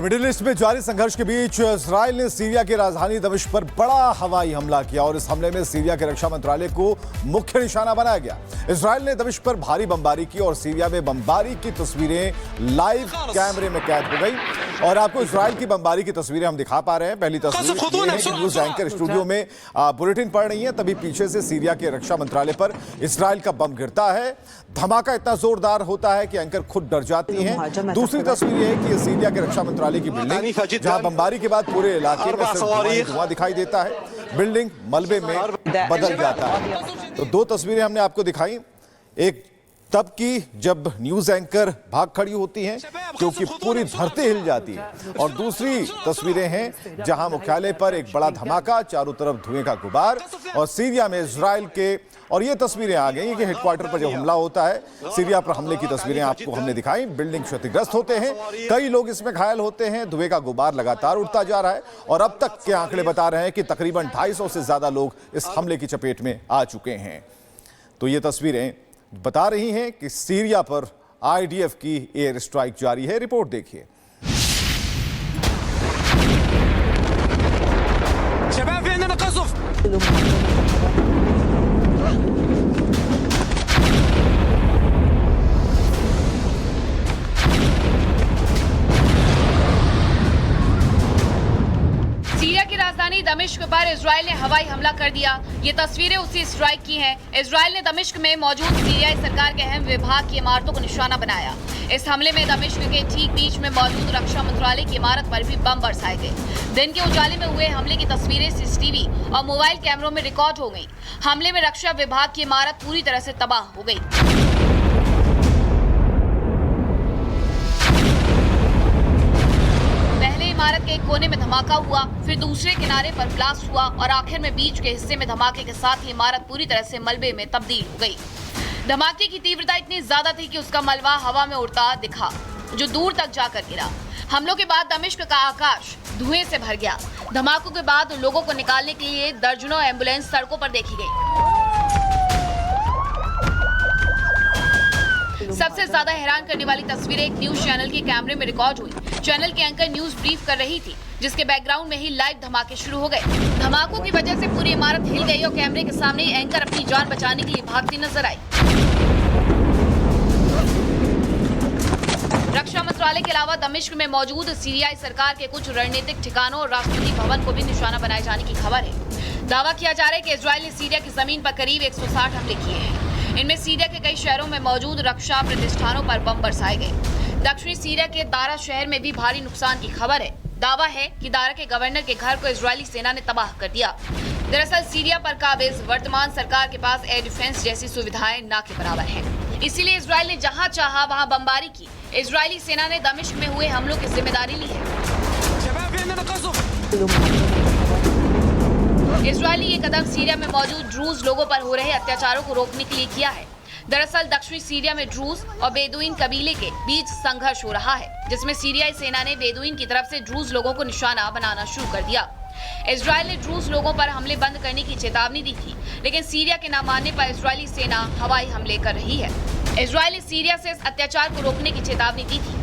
Middle east में जारी संघर्ष के बीच इजराइल ने सीरिया की राजधानी दमिश्क पर बड़ा हवाई हमला किया और इस हमले में सीरिया के रक्षा मंत्रालय को मुख्य निशाना बनाया गया। इजराइल ने दमिश्क पर भारी बमबारी की और सीरिया में बमबारी की तस्वीरें लाइव कैमरे में कैद हो गई और आपको इजराइल की बमबारी की तस्वीरें हम दिखा पा रहे हैं। पहली तस्वीर ये है कि न्यूज एंकर स्टूडियो में बुलेटिन पढ़ रही है, तभी पीछे से सीरिया के रक्षा मंत्रालय पर इजराइल का बम गिरता है। धमाका इतना जोरदार होता है कि एंकर खुद डर जाती हैं। दूसरी तस्वीर ये है कि सीरिया के रक्षा मंत्रालय की बिल्डिंग, जहां बमबारी के बाद पूरे इलाके में सिर्फ धुआं दिखाई देता है, बिल्डिंग मलबे में बदल जाता है। तो दो तस्वीरें हमने आपको दिखाई, एक तब की जब न्यूज एंकर भाग खड़ी होती हैं क्योंकि पूरी धरती हिल जाती है, और दूसरी तस्वीरें हैं जहां मुख्यालय पर एक बड़ा धमाका, चारों तरफ धुएं का गुबार, और सीरिया में इजराइल के, और ये तस्वीरें आ गई कि हेडक्वार्टर पर जब हमला होता है, सीरिया पर हमले की तस्वीरें आपको हमने दिखाई। बिल्डिंग क्षतिग्रस्त होते हैं, कई लोग इसमें घायल होते हैं, धुएं का गुबार लगातार उठता जा रहा है और अब तक के आंकड़े बता रहे हैं कि तकरीबन 250 से ज्यादा लोग इस हमले की चपेट में आ चुके हैं। तो ये तस्वीरें बता रही हैं कि सीरिया पर आईडीएफ की एयर स्ट्राइक जारी है। रिपोर्ट देखिए। सीरिया की राजधानी दमिश्क पर इजराइल ने हवाई हमला कर दिया। ये तस्वीरें उसी स्ट्राइक की हैं। इजराइल ने दमिश्क में मौजूद सीरियाई सरकार के अहम विभाग की इमारतों को निशाना बनाया। इस हमले में दमिश्क के ठीक बीच में मौजूद रक्षा मंत्रालय की इमारत पर भी बम बरसाए गए। दिन के उजाले में हुए हमले की तस्वीरें सीसीटीवी और मोबाइल कैमरों में रिकॉर्ड हो गई। हमले में रक्षा विभाग की इमारत पूरी तरह से तबाह हो गई। इमारत के एक कोने में धमाका हुआ, फिर दूसरे किनारे पर ब्लास्ट हुआ और आखिर में बीच के हिस्से में धमाके के साथ ही इमारत पूरी तरह से मलबे में तब्दील हो गई। धमाके की तीव्रता इतनी ज्यादा थी कि उसका मलबा हवा में उड़ता दिखा, जो दूर तक जाकर गिरा। हमलों के बाद दमिश्क का आकाश धुएं से भर गया। धमाकों के बाद लोगों को निकालने के लिए दर्जनों एम्बुलेंस सड़कों पर देखी गई। सबसे ज्यादा हैरान करने वाली तस्वीरें एक न्यूज चैनल के कैमरे में रिकॉर्ड हुई। चैनल के एंकर न्यूज ब्रीफ कर रही थी, जिसके बैकग्राउंड में ही लाइव धमाके शुरू हो गए। धमाकों की वजह से पूरी इमारत हिल गई और कैमरे के सामने एंकर अपनी जान बचाने के लिए भागती नजर आई। रक्षा मंत्रालय के अलावा दमिश्क में मौजूद सीरियाई सरकार के कुछ रणनीतिक ठिकानों और राष्ट्रपति भवन को भी निशाना बनाए जाने की खबर है। दावा किया जा रहा है कि इजराइल ने सीरिया की जमीन पर करीब 160 हमले किए हैं। इनमें सीरिया के कई शहरों में मौजूद रक्षा प्रतिष्ठानों पर बम बरसाए गए। दक्षिणी सीरिया के दारा शहर में भी भारी नुकसान की खबर है। दावा है कि दारा के गवर्नर के घर को इजरायली सेना ने तबाह कर दिया। दरअसल सीरिया पर काबिज वर्तमान सरकार के पास एयर डिफेंस जैसी सुविधाएं न के बराबर है, इसीलिए इजराइल ने जहां चाहा वहां बमबारी की। इजरायली सेना ने दमिश्क में हुए हमलों की जिम्मेदारी ली है। इजरायली ये कदम सीरिया में मौजूद ड्रूज लोगों पर हो रहे अत्याचारों को रोकने के लिए किया है। दरअसल दक्षिणी सीरिया में ड्रूज और बेदुइन कबीले के बीच संघर्ष हो रहा है, जिसमें सीरियाई सेना ने बेदुइन की तरफ से ड्रूज लोगों को निशाना बनाना शुरू कर दिया। इजराइल ने ड्रूज लोगों पर हमले बंद करने की चेतावनी दी थी, लेकिन सीरिया के न मानने पर इजरायली सेना हवाई हमले कर रही है। इजराइल ने सीरिया से इस अत्याचार को रोकने की चेतावनी दी थी।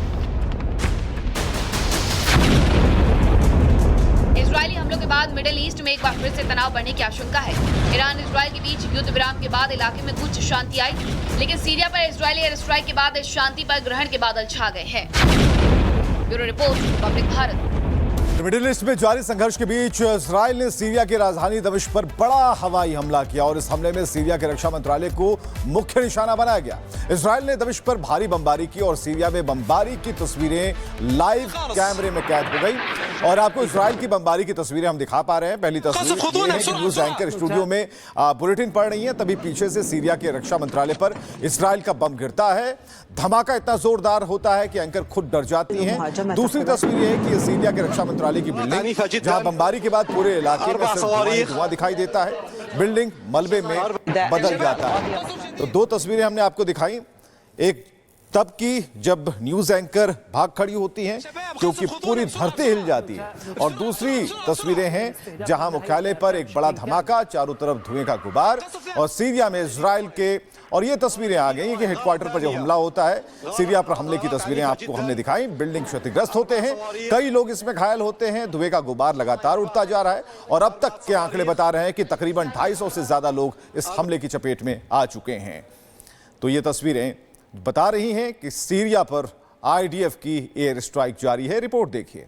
इजरायली हमलों के बाद मिडिल ईस्ट में एक बार फिर से तनाव बढ़ने की आशंका है। ईरान इजराइल के बीच युद्ध विराम के बाद इलाके में कुछ शांति आई थी, लेकिन सीरिया पर इजरायली एयर स्ट्राइक के बाद इस शांति पर ग्रहण के बादल छा गए हैं। Bureau report, Republic Bharat. Middle east में जारी संघर्ष के बीच इजराइल ने सीरिया की राजधानी दमिश्क पर बड़ा हवाई हमला किया और इस हमले में सीरिया के रक्षा मंत्रालय को मुख्य निशाना बनाया गया। इजराइल ने दमिश्क पर भारी बमबारी की और सीरिया में बमबारी की तस्वीरें लाइव कैमरे में कैद हो गई और आपको इजराइल की बमबारी की तस्वीरें हम दिखा पा रहे हैं। पहली तस्वीर ये है कि न्यूज एंकर स्टूडियो में बुलेटिन पढ़ रही है, तभी पीछे से सीरिया के रक्षा मंत्रालय पर इजराइल का बम गिरता है। धमाका इतना जोरदार होता है कि एंकर खुद डर जाती हैं। दूसरी तस्वीर ये है कि सीरिया के रक्षा मंत्रालय की बिल्डिंग, जहां बमबारी के बाद पूरे इलाके में सिर्फ धुआं दिखाई देता है, बिल्डिंग मलबे में बदल जाता है। तो दो तस्वीरें हमने आपको दिखाई, एक तब की जब न्यूज एंकर भाग खड़ी होती हैं क्योंकि पूरी धरती हिल जाती है। और दूसरी तस्वीरें हैं जहां मुख्यालय पर एक बड़ा धमाका, चारों तरफ धुएं का गुबार, और सीरिया में इजराइल के, और ये तस्वीरें आ गई कि हेडक्वार्टर पर जब हमला होता है, सीरिया पर हमले की तस्वीरें आपको हमने दिखाई। बिल्डिंग क्षतिग्रस्त होते हैं, कई लोग इसमें घायल होते हैं, धुएं का गुबार लगातार उठता जा रहा है और अब तक के आंकड़े बता रहे हैं कि तकरीबन 250 से ज्यादा लोग इस हमले की चपेट में आ चुके हैं। तो ये तस्वीरें बता रही हैं कि सीरिया पर आईडीएफ की एयर स्ट्राइक जारी है। रिपोर्ट देखिए।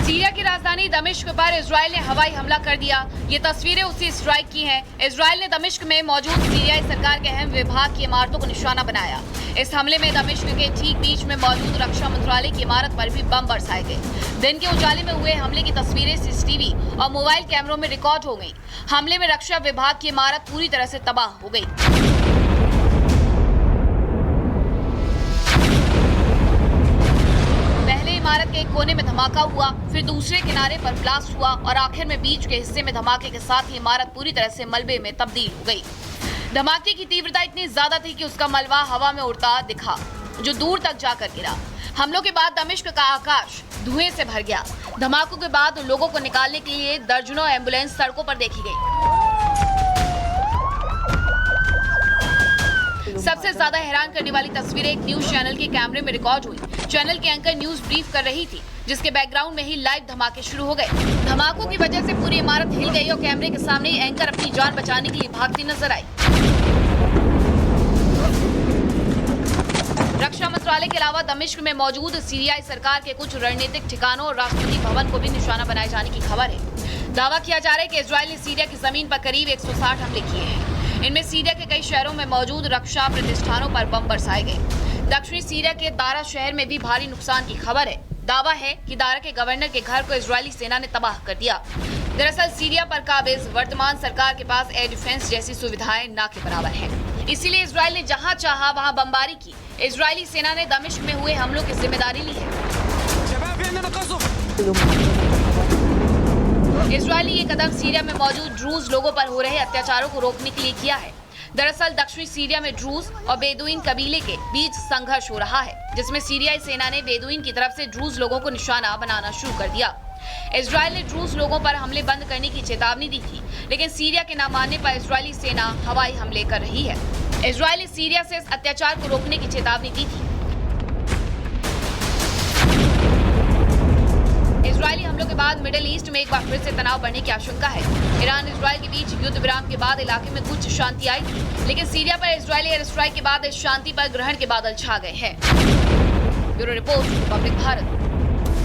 सीरिया की राजधानी दमिश्क पर इजराइल ने हवाई हमला कर दिया। ये तस्वीरें उसी स्ट्राइक की हैं। इजराइल ने दमिश्क में मौजूद सीरियाई सरकार के अहम विभाग की इमारतों को निशाना बनाया। इस हमले में दमिश्क के ठीक बीच में मौजूद रक्षा मंत्रालय की इमारत पर भी बम बरसाए गए। दिन के उजाले में हुए हमले की तस्वीरें सीसीटीवी और मोबाइल कैमरों में रिकॉर्ड हो गई। हमले में रक्षा विभाग की इमारत पूरी तरह से तबाह हो गई। इमारत के एक कोने में धमाका हुआ, फिर दूसरे किनारे पर ब्लास्ट हुआ और आखिर में बीच के हिस्से में धमाके के साथ ही इमारत पूरी तरह से मलबे में तब्दील हो गई। धमाके की तीव्रता इतनी ज्यादा थी कि उसका मलबा हवा में उड़ता दिखा, जो दूर तक जाकर गिरा। हमलों के बाद दमिश्क का आकाश धुएं से भर गया। धमाकों के बाद लोगों को निकालने के लिए दर्जनों एम्बुलेंस सड़कों पर देखी गई। सबसे ज्यादा हैरान करने वाली तस्वीरें एक न्यूज चैनल के कैमरे में रिकॉर्ड हुई। चैनल के एंकर न्यूज ब्रीफ कर रही थी, जिसके बैकग्राउंड में ही लाइव धमाके शुरू हो गए। धमाकों की वजह से पूरी इमारत हिल गई और कैमरे के सामने एंकर अपनी जान बचाने के लिए भागती नजर आई। रक्षा मंत्रालय के अलावा दमिश्क में मौजूद सीरियाई सरकार के कुछ रणनीतिक ठिकानों और राष्ट्रपति भवन को भी निशाना बनाए जाने की खबर है। दावा किया जा रहा है कि इजराइल ने सीरिया की जमीन पर करीब 160 हमले किए हैं। इनमें सीरिया के कई शहरों में मौजूद रक्षा प्रतिष्ठानों पर बम बरसाए गए। दक्षिणी सीरिया के दारा शहर में भी भारी नुकसान की खबर है। दावा है कि दारा के गवर्नर के घर को इजरायली सेना ने तबाह कर दिया। दरअसल सीरिया पर काबिज वर्तमान सरकार के पास एयर डिफेंस जैसी सुविधाएं ना के बराबर है। इसीलिए इजराइल ने जहां चाहा वहां बमबारी की। इजरायली सेना ने दमिश्क में हुए हमलों की जिम्मेदारी ली है। इजरायली ये कदम सीरिया में मौजूद ड्रूज लोगों पर हो रहे अत्याचारों को रोकने के लिए किया है। दरअसल दक्षिणी सीरिया में ड्रूज और बेदुइन कबीले के बीच संघर्ष हो रहा है, जिसमें सीरियाई सेना ने बेदुइन की तरफ से ड्रूज लोगों को निशाना बनाना शुरू कर दिया। इजराइल ने ड्रूज लोगों पर हमले बंद करने की चेतावनी दी थी, लेकिन सीरिया के न मानने पर इजरायली सेना हवाई हमले कर रही है। इजराइल ने सीरिया से इस अत्याचार को रोकने की चेतावनी दी थी। इजरायली हमलों के बाद मिडिल ईस्ट में एक बार फिर से तनाव बढ़ने की आशंका है। ईरान इजराइल के बीच युद्ध विराम के बाद इलाके में कुछ शांति आई थी, लेकिन सीरिया पर इजरायली एयर स्ट्राइक के बाद इस शांति पर ग्रहण के बादल छा गए हैं। Bureau report, Republic Bharat.